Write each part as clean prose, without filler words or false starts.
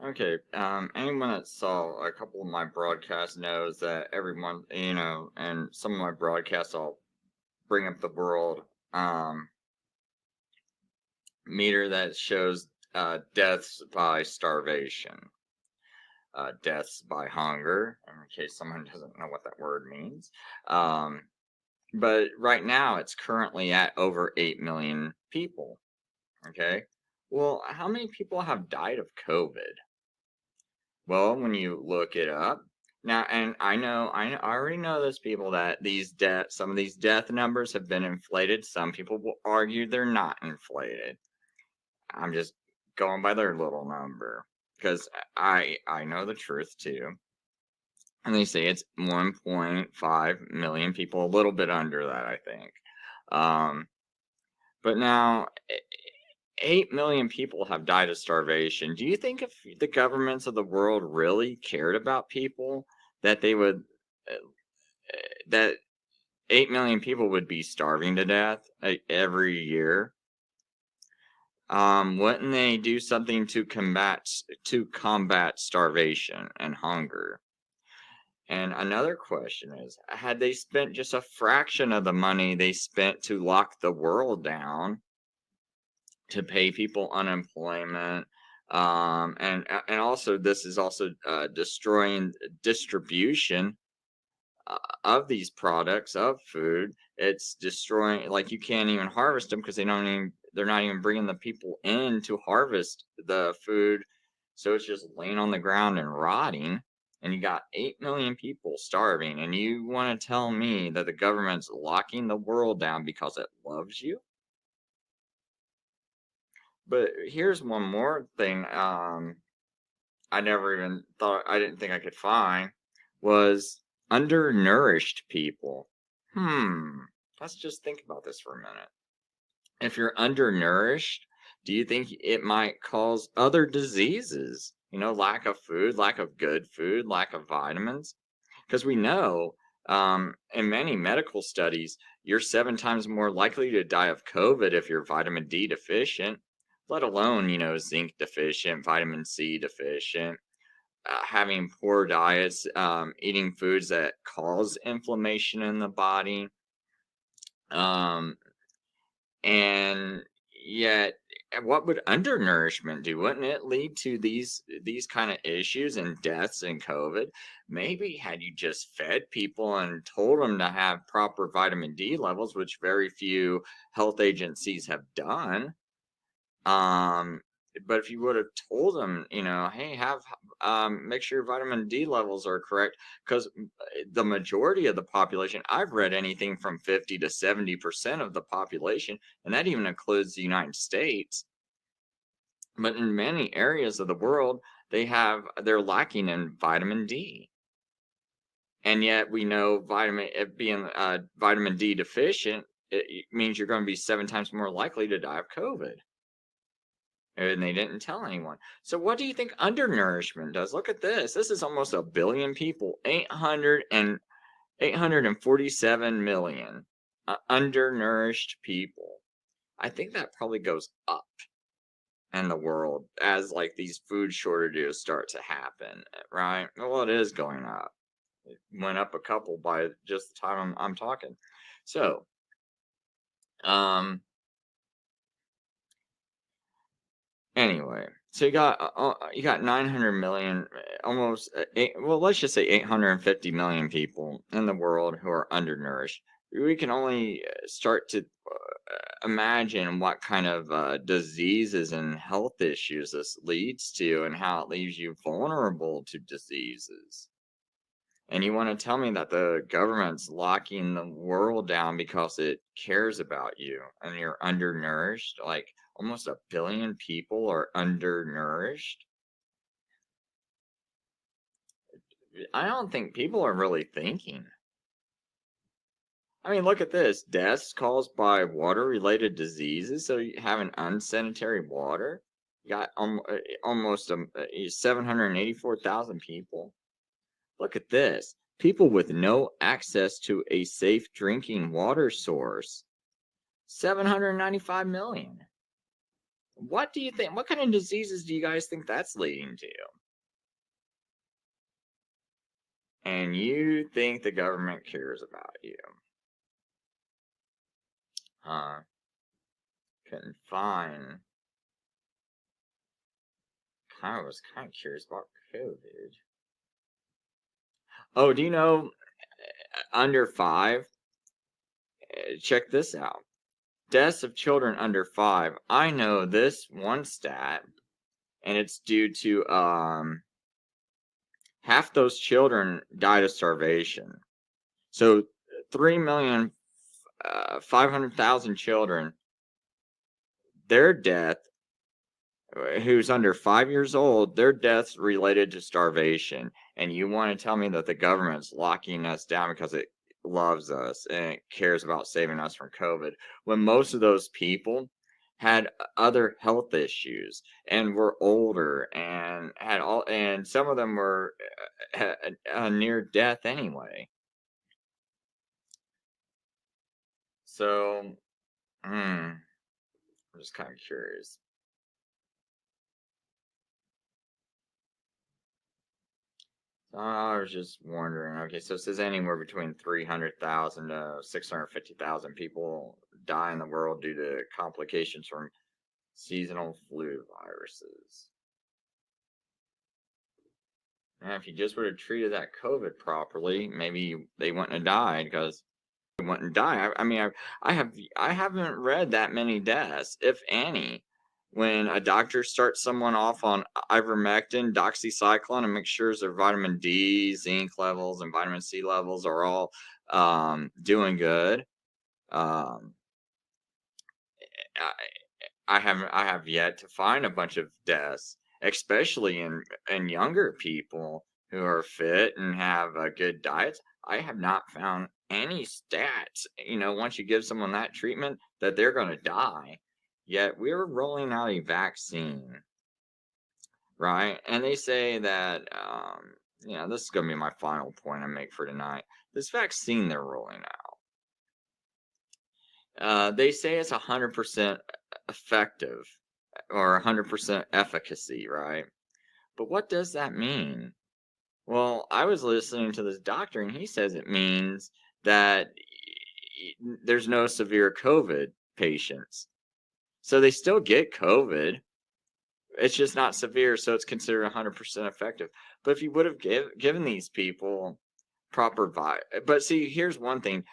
Okay, anyone that saw a couple of my broadcasts knows that everyone, and some of my broadcasts, I'll bring up the world um, meter that shows deaths by starvation, deaths by hunger, in case someone doesn't know what that word means. Um, but right now, it's currently at over 8 million people. Okay. Well, how many people have died of COVID? Well, when you look it up now, and I already know those people that some of these death numbers have been inflated. Some people will argue they're not inflated. I'm just going by their little number because I know the truth too. And they say it's 1.5 million people, a little bit under that, I think. Um, but now 8 million people have died of starvation. Do you think if the governments of the world really cared about people, that they would, uh, that 8 million people would be starving to death every year? Wouldn't they do something to combat starvation and hunger? And another question is, had they spent just a fraction of the money they spent to lock the world down, to pay people unemployment, and also this is also destroying distribution of these products of food. It's destroying, like, you can't even harvest them because they're not even bringing the people in to harvest the food, so it's just laying on the ground and rotting. And you got 8 million people starving, and you want to tell me that the government's locking the world down because it loves you? But here's one more thing, I didn't think I could find, was undernourished people. Hmm, let's just think about this for a minute. If you're undernourished, do you think it might cause other diseases? Lack of food, lack of good food, lack of vitamins? Because we know, in many medical studies, you're 7 times more likely to die of COVID if you're vitamin D deficient, let alone, zinc deficient, vitamin C deficient, having poor diets, eating foods that cause inflammation in the body. Um, and yet, what would undernourishment do? Wouldn't it lead to these kind of issues and deaths in COVID? Maybe had you just fed people and told them to have proper vitamin D levels, which very few health agencies have done. Um, but if you would have told them, hey, make sure your vitamin D levels are correct, because the majority of the population, I've read anything from 50 to 70% of the population, and that even includes the United States. But in many areas of the world, they're lacking in vitamin D. And yet we know being vitamin D deficient, it means you're going to be 7 times more likely to die of COVID. And they didn't tell anyone. So what do you think undernourishment does? Look at this. This is almost a billion people. 847 million undernourished people. I think that probably goes up in the world as, like, these food shortages start to happen, right? Well, it is going up. It went up a couple by just the time I'm talking. So, um, anyway, so you got 900 million, almost well, let's just say 850 million people in the world who are undernourished. We can only start to imagine what kind of diseases and health issues this leads to, and how it leaves you vulnerable to diseases. And you want to tell me that the government's locking the world down because it cares about you and you're undernourished? Like, almost a billion people are undernourished. I don't think people are really thinking. I mean, look at this: deaths caused by water related diseases. So you have an unsanitary water. You got almost 784,000 people. Look at this: people with no access to a safe drinking water source. 795 million. What do you think? What kind of diseases do you guys think that's leading to? And you think the government cares about you? Huh? Couldn't find. I was kind of curious about COVID. Oh, do you know under 5? Check this out. Deaths of children under 5. I know this one stat, and it's due to half those children died of starvation. So 3,500,000 children, their death, who's under 5 years old, their deaths related to starvation. And you want to tell me that the government's locking us down because it loves us and it cares about saving us from COVID, when most of those people had other health issues and were older and had all, and some of them were near death anyway. So, I'm just kind of curious. I was just wondering. Okay, so it says anywhere between 300,000 to 650,000 people die in the world due to complications from seasonal flu viruses. And if you just would have treated that COVID properly, maybe they wouldn't have died because they wouldn't die. I mean, I haven't read that many deaths, if any. When a doctor starts someone off on ivermectin, doxycycline, and makes sure their vitamin D, zinc levels, and vitamin C levels are all doing good. Um, I have yet to find a bunch of deaths, especially in younger people who are fit and have good diets. I have not found any stats. Once you give someone that treatment, that they're going to die. Yet we're rolling out a vaccine, right? And they say that, this is going to be my final point I make for tonight. This vaccine they're rolling out, they say it's 100% effective or 100% efficacy, right? But what does that mean? Well, I was listening to this doctor, and he says it means that there's no severe COVID patients. So they still get COVID. It's just not severe, so it's considered 100% effective. But if you would have given these people proper but see, here's one thing.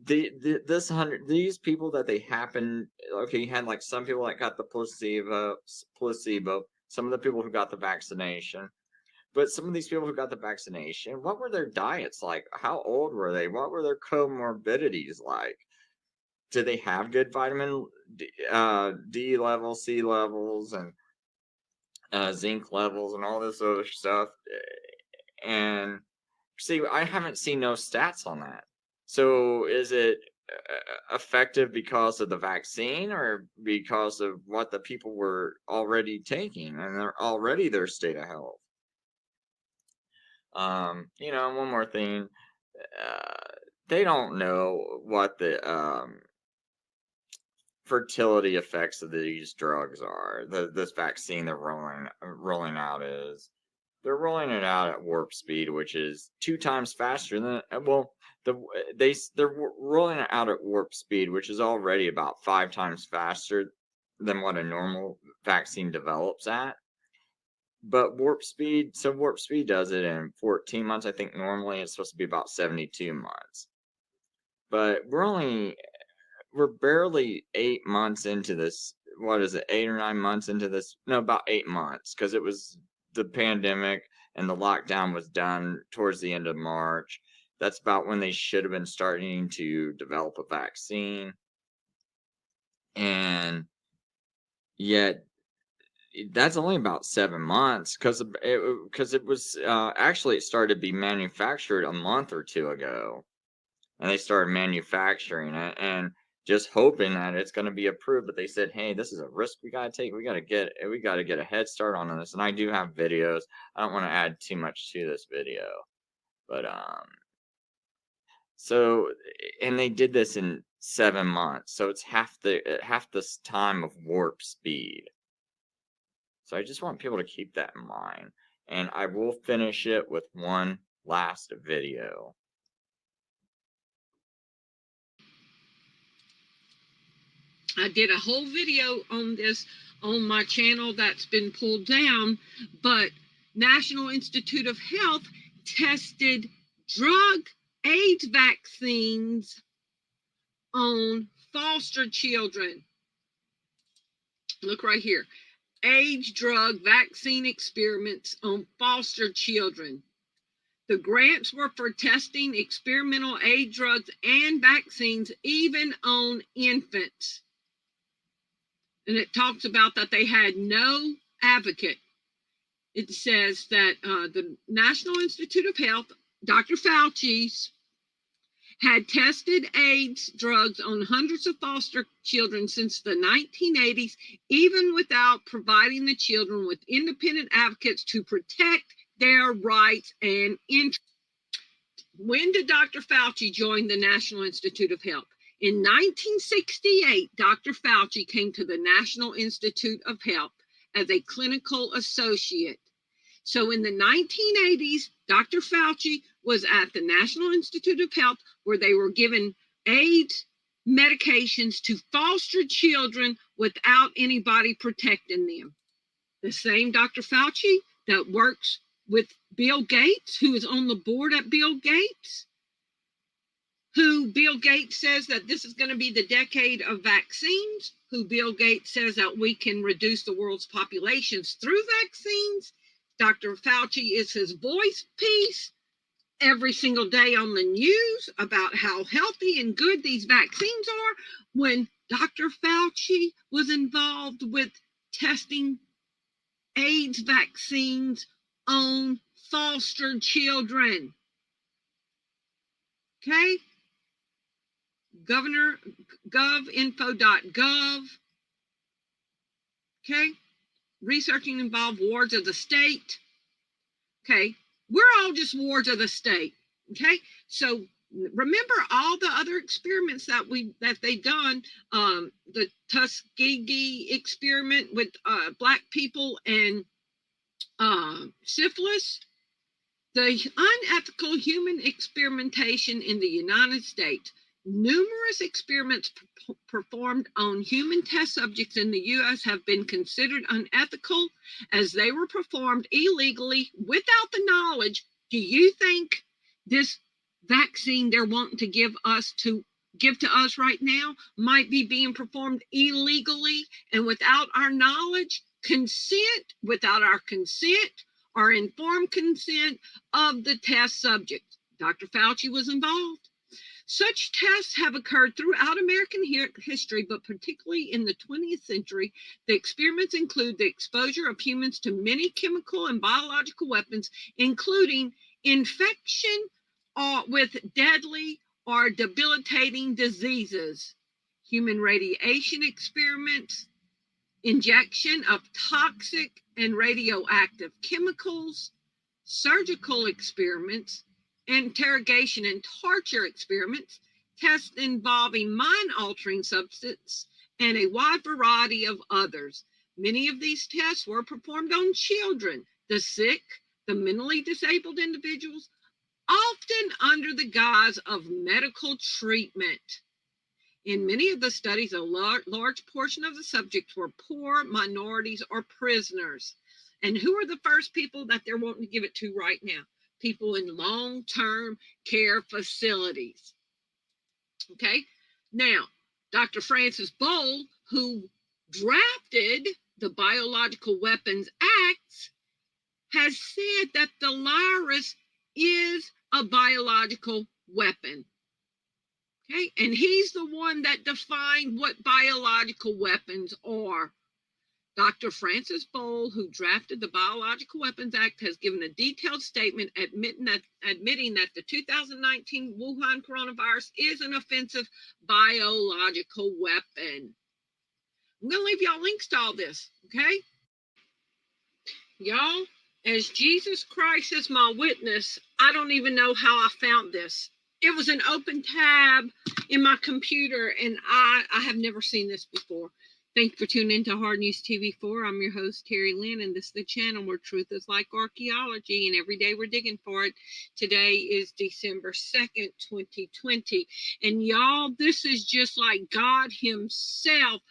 These people that they happen, okay, you had like some people that got the placebo, some of the people who got the vaccination. But some of these people who got the vaccination, what were their diets like? How old were they? What were their comorbidities like? Did they have good vitamin D levels, C levels, and zinc levels, and all this other stuff? And see, I haven't seen no stats on that. So is it effective because of the vaccine or because of what the people were already taking and their state of health? One more thing. They don't know what the fertility effects of these drugs are. This vaccine they're rolling out is. They're rolling it out at warp speed, which is 2 times faster than they're rolling it out at warp speed, which is already about 5 times faster than what a normal vaccine develops at. But warp speed does it in 14 months. I think normally it's supposed to be about 72 months. But we're barely 8 months into this. What is it, 8 or 9 months into this? No, about 8 months, because it was the pandemic and the lockdown was done towards the end of March. That's about when they should have been starting to develop a vaccine. And yet that's only about 7 months, because it was actually, it started to be manufactured a month or two ago, and they started manufacturing it and just hoping that it's going to be approved. But they said, hey, this is a risk we got to take. We got to get a head start on this. And I do have videos. I don't want to add too much to this video, but so, and they did this in 7 months. So it's half the time of warp speed. So I just want people to keep that in mind. And I will finish it with one last video. I did a whole video on this on my channel that's been pulled down, but National Institute of Health tested drug AIDS vaccines on foster children. Look right here. AIDS drug vaccine experiments on foster children. The grants were for testing experimental AIDS drugs and vaccines, even on infants. And it talks about that they had no advocate. It says that the National Institute of Health, Dr. Fauci's, had tested AIDS drugs on hundreds of foster children since the 1980s, even without providing the children with independent advocates to protect their rights and interests. When did Dr. Fauci join the National Institute of Health? In 1968, Dr. Fauci came to the National Institute of Health as a clinical associate. So in the 1980s, Dr. Fauci was at the National Institute of Health, where they were given AIDS medications to foster children without anybody protecting them. The same Dr. Fauci that works with Bill Gates, who is on the board at Bill Gates, who Bill Gates says that this is going to be the decade of vaccines, who Bill Gates says that we can reduce the world's populations through vaccines. Dr. Fauci is his voice piece every single day on the news about how healthy and good these vaccines are, when Dr. Fauci was involved with testing AIDS vaccines on foster children. Okay? govinfo.gov. Okay? Researching involved wards of the state. Okay? We're all just wards of the state. Okay? So remember all the other experiments that they've done. The Tuskegee experiment with Black people and syphilis. The unethical human experimentation in the United States. Numerous experiments performed on human test subjects in the U.S. have been considered unethical as they were performed illegally without the knowledge. Do you think this vaccine they're wanting to give to us right now might be being performed illegally and without our knowledge, without our consent or informed consent of the test subject? Dr. Fauci was involved. Such tests have occurred throughout American history, but particularly in the 20th century. The experiments include the exposure of humans to many chemical and biological weapons, including infection with deadly or debilitating diseases, human radiation experiments, injection of toxic and radioactive chemicals, surgical experiments, interrogation and torture experiments, tests involving mind-altering substances, and a wide variety of others. Many of these tests were performed on children, the sick, the mentally disabled individuals, often under the guise of medical treatment. In many of the studies, a large portion of the subjects were poor, minorities, or prisoners. And who are the first people that they're wanting to give it to right now? People in long-term care facilities. Okay, now, Dr. Francis Boal, who drafted the Biological Weapons Act, has said that the virus is a biological weapon. Okay, and he's the one that defined what biological weapons are. Dr. Francis Boal, who drafted the Biological Weapons Act, has given a detailed statement admitting that the 2019 Wuhan coronavirus is an offensive biological weapon. I'm going to leave y'all links to all this, okay? Y'all, as Jesus Christ is my witness, I don't even know how I found this. it was an open tab in my computer, and I have never seen this before. Thank you for tuning into Hard News TV4. I'm your host, Terry Lynn, and this is the channel where truth is like archaeology, and every day we're digging for it. Today is December 2nd, 2020. And y'all, this is just like God himself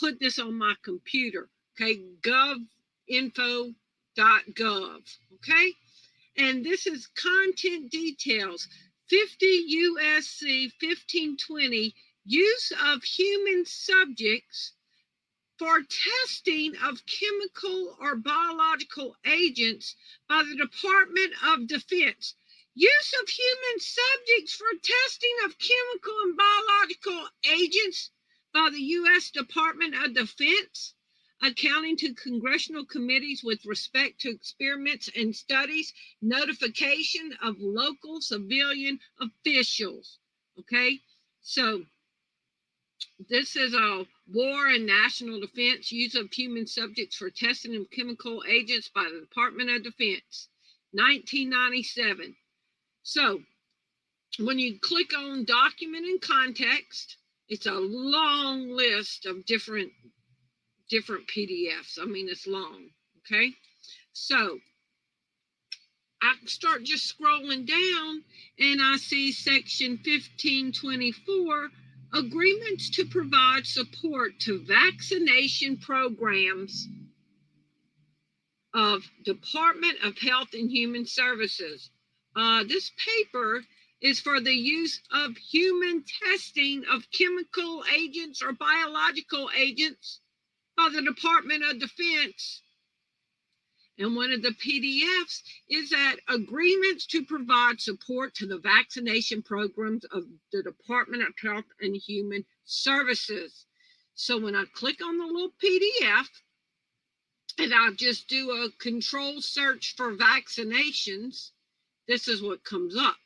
put this on my computer. Okay, govinfo.gov. Okay, and this is content details. 50 USC 1520, use of human subjects for testing of chemical or biological agents by the Department of Defense. Use of human subjects for testing of chemical and biological agents by the U.S. Department of Defense, accounting to congressional committees with respect to experiments and studies, notification of local civilian officials. Okay, so this is a war and national defense, use of human subjects for testing of chemical agents by the Department of Defense, 1997. So when you click on document and context, it's a long list of different PDFs. I mean, it's long, okay? So I start just scrolling down and I see section 1524, agreements to provide support to vaccination programs of Department of Health and Human Services. This paper is for the use of human testing of chemical agents or biological agents by the Department of Defense. And one of the PDFs is that agreements to provide support to the vaccination programs of the Department of Health and Human Services. So when I click on the little PDF and I just do a control search for vaccinations, this is what comes up.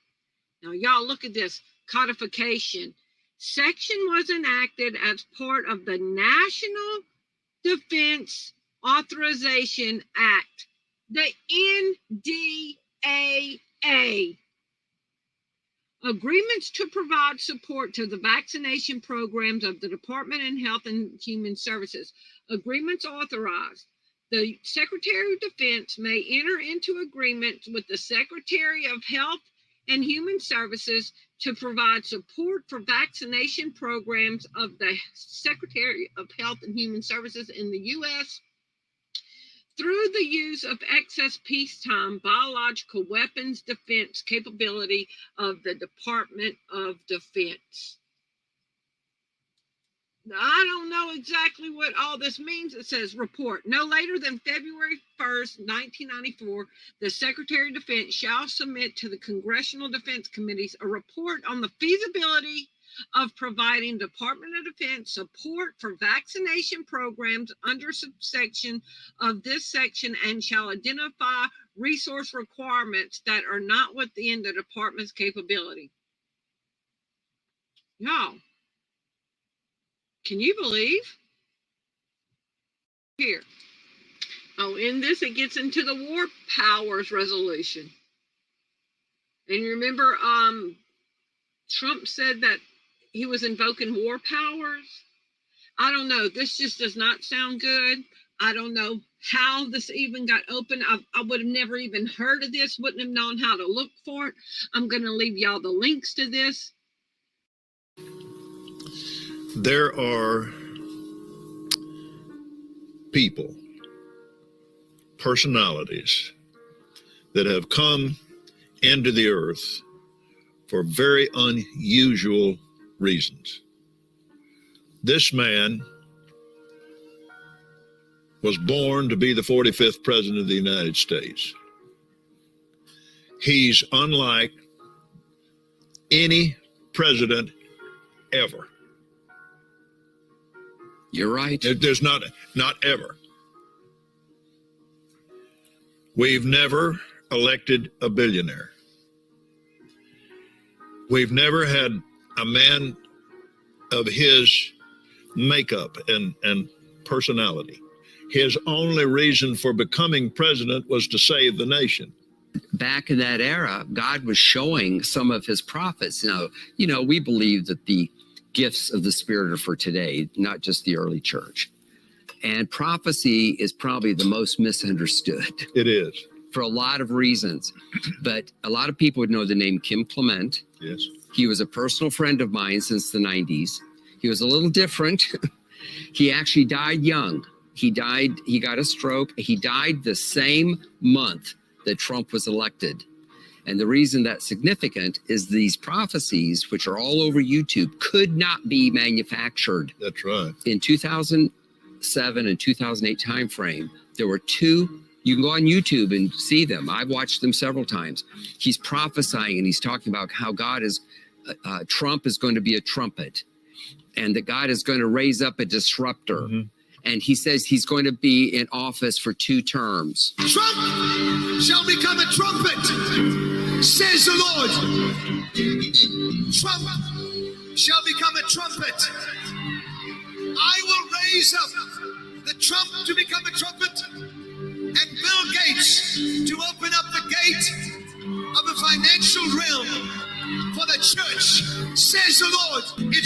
Now, y'all look at this codification. Section was enacted as part of the National Defense Authorization Act, the NDAA. Agreements to provide support to the vaccination programs of the Department of Health and Human Services. Agreements authorized. The Secretary of Defense may enter into agreements with the Secretary of Health and Human Services to provide support for vaccination programs of the Secretary of Health and Human Services in the U.S. through the use of excess peacetime biological weapons defense capability of the Department of Defense. Now, I don't know exactly what all this means. It says report. No later than February 1st, 1994, the Secretary of Defense shall submit to the Congressional Defense Committees a report on the feasibility of providing Department of Defense support for vaccination programs under subsection of this section and shall identify resource requirements that are not within the department's capability. Y'all, can you believe? Here. Oh, in this, it gets into the War Powers Resolution. And you remember, Trump said that he was invoking war powers. I don't know. This just does not sound good. I don't know how this even got open. I would have never even heard of this, wouldn't have known how to look for it. I'm going to leave y'all the links to this. There are people, personalities that have come into the earth for very unusual reasons. This man was born to be the 45th president of the United States. He's unlike any president ever. You're right. There's not ever. We've never elected a billionaire. We've never had a man of his makeup and personality. His only reason for becoming president was to save the nation. back in that era, God was showing some of his prophets. Now, we believe that the gifts of the Spirit are for today, not just the early church. And prophecy is probably the most misunderstood It is. for a lot of reasons. But a lot of people would know the name Kim Clement. Yes. He was a personal friend of mine since the 90s. He was a little different. He actually died young. He got a stroke. He died the same month that Trump was elected. And the reason that's significant is these prophecies, which are all over YouTube, could not be manufactured. That's right. In 2007 and 2008 timeframe, there were two. You can go on YouTube and see them. I've watched them several times. He's prophesying and he's talking about how Trump is going to be a trumpet and that God is going to raise up a disruptor. Mm-hmm. And he says he's going to be in office for 2 terms. Trump shall become a trumpet, says the Lord. Trump shall become a trumpet. I will raise up the Trump to become a trumpet and Bill Gates to open up the gate of the financial realm for the church, says the Lord. It